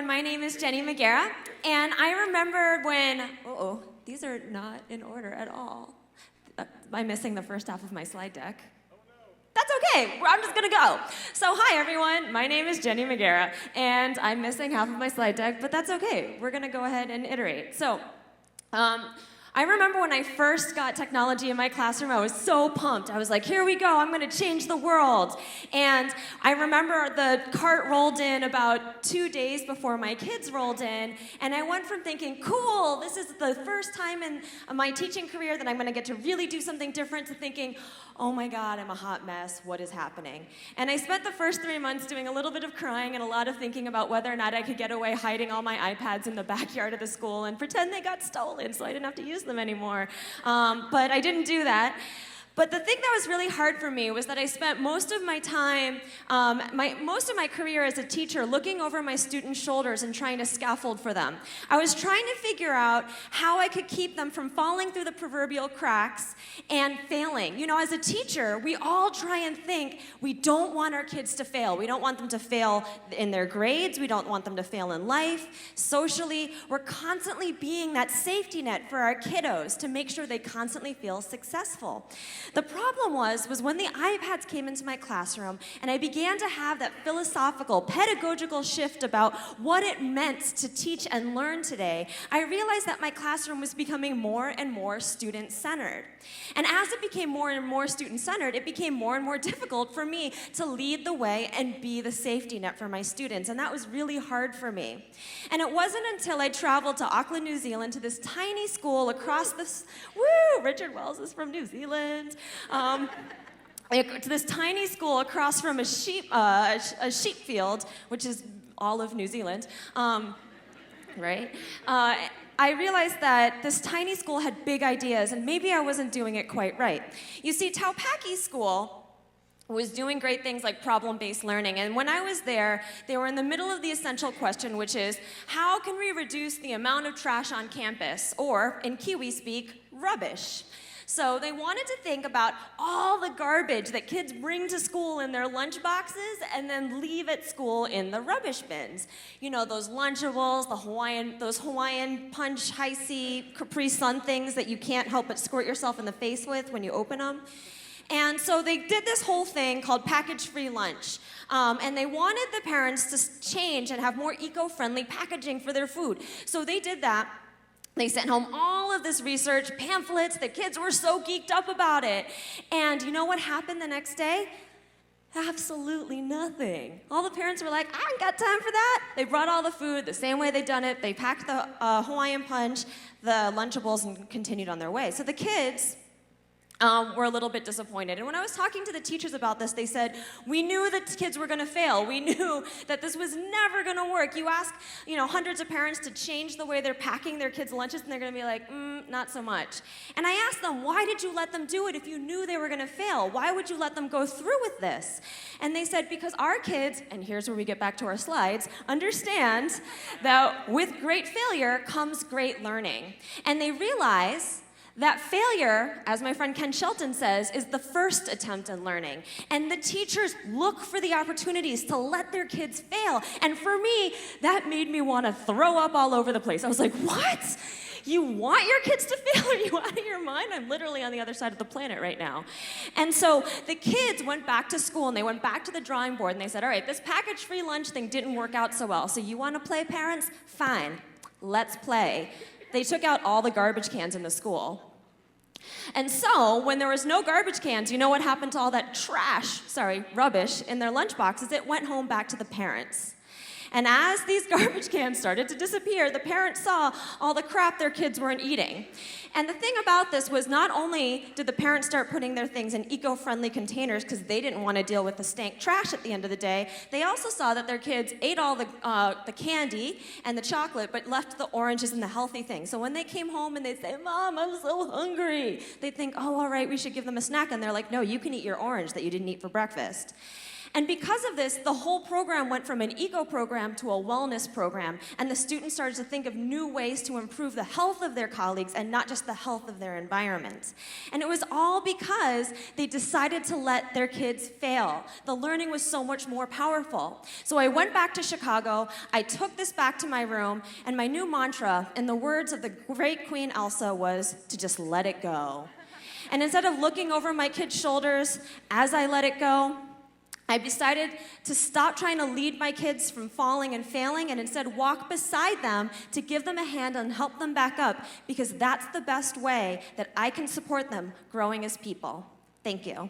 everyone. My name is Jennie Magiera, and I remember when, these are not in order at all. I'm missing the first half of my slide deck. That's okay, I'm just gonna go. So hi everyone, my name is Jennie Magiera, and I'm missing half of my slide deck, but that's okay. We're gonna go ahead and iterate. So, I remember when I first got technology in my classroom, I was so pumped. I was like, here we go, I'm gonna change the world. And I remember the cart rolled in about 2 days before my kids rolled in, and I went from thinking, cool, this is the first time in my teaching career that I'm gonna get to really do something different, to thinking, oh my God, I'm a hot mess, what is happening? And I spent the first 3 months doing a little bit of crying and a lot of thinking about whether or not I could get away hiding all my iPads in the backyard of the school and pretend they got stolen so I didn't have to use them anymore. But I didn't do that. But the thing that was really hard for me was that I spent most of my time, most of my career as a teacher, looking over my students' shoulders and trying to scaffold for them. I was trying to figure out how I could keep them from falling through the proverbial cracks and failing. You know, as a teacher, we all try and think we don't want our kids to fail. We don't want them to fail in their grades. We don't want them to fail in life, socially. We're constantly being that safety net for our kiddos to make sure they constantly feel successful. The problem was when the iPads came into my classroom and I began to have that philosophical, pedagogical shift about what it meant to teach and learn today, I realized that my classroom was becoming more and more student-centered. And as it became more and more student-centered, it became more and more difficult for me to lead the way and be the safety net for my students, and that was really hard for me. And it wasn't until I traveled to Auckland, New Zealand, to this tiny school across this, Richard Wells is from New Zealand, to this tiny school across from a sheep field, which is all of New Zealand, right? I realized that this tiny school had big ideas, and maybe I wasn't doing it quite right. You see, Taupaki School was doing great things like problem-based learning, and when I was there, they were in the middle of the essential question, which is, how can we reduce the amount of trash on campus, or, in Kiwi speak, rubbish? So they wanted to think about all the garbage that kids bring to school in their lunch boxes and then leave at school in the rubbish bins. You know, those Lunchables, those Hawaiian Punch, Hi-C, Capri Sun things that you can't help but squirt yourself in the face with when you open them. And so they did this whole thing called package-free lunch. And they wanted the parents to change and have more eco-friendly packaging for their food. So they did that. They sent home all of this research, pamphlets, the kids were so geeked up about it. And you know what happened the next day? Absolutely nothing. All the parents were like, I ain't got time for that. They brought all the food the same way they'd done it. They packed the Hawaiian Punch, the Lunchables, and continued on their way. So the kids were a little bit disappointed. And when I was talking to the teachers about this, they said, we knew that kids were gonna fail. We knew that this was never gonna work. You ask, hundreds of parents to change the way they're packing their kids' lunches, and they're gonna be like, not so much. And I asked them, why did you let them do it if you knew they were gonna fail? Why would you let them go through with this? And they said, because our kids, and here's where we get back to our slides, understand that with great failure comes great learning. And they realize that failure, as my friend Ken Shelton says, is the first attempt in learning. And the teachers look for the opportunities to let their kids fail. And for me, that made me want to throw up all over the place. I was like, what? You want your kids to fail? Are you out of your mind? I'm literally on the other side of the planet right now. And so the kids went back to school, and they went back to the drawing board, and they said, all right, this package-free lunch thing didn't work out so well. So you want to play, parents? Fine, let's play. They took out all the garbage cans in the school. And so, when there was no garbage cans, you know what happened to all that rubbish in their lunch boxes? It went home back to the parents. And as these garbage cans started to disappear, the parents saw all the crap their kids weren't eating. And the thing about this was, not only did the parents start putting their things in eco-friendly containers because they didn't want to deal with the stank trash at the end of the day, they also saw that their kids ate all the candy and the chocolate, but left the oranges and the healthy things. So when they came home and they'd say, Mom, I'm so hungry, they'd think, oh, all right, we should give them a snack. And they're like, no, you can eat your orange that you didn't eat for breakfast. And because of this, the whole program went from an eco program to a wellness program, and the students started to think of new ways to improve the health of their colleagues and not just the health of their environment. And it was all because they decided to let their kids fail. The learning was so much more powerful. So I went back to Chicago, I took this back to my room, and my new mantra, in the words of the great Queen Elsa, was to just let it go. And instead of looking over my kids' shoulders as I let it go, I decided to stop trying to lead my kids from falling and failing and instead walk beside them to give them a hand and help them back up, because that's the best way that I can support them growing as people. Thank you.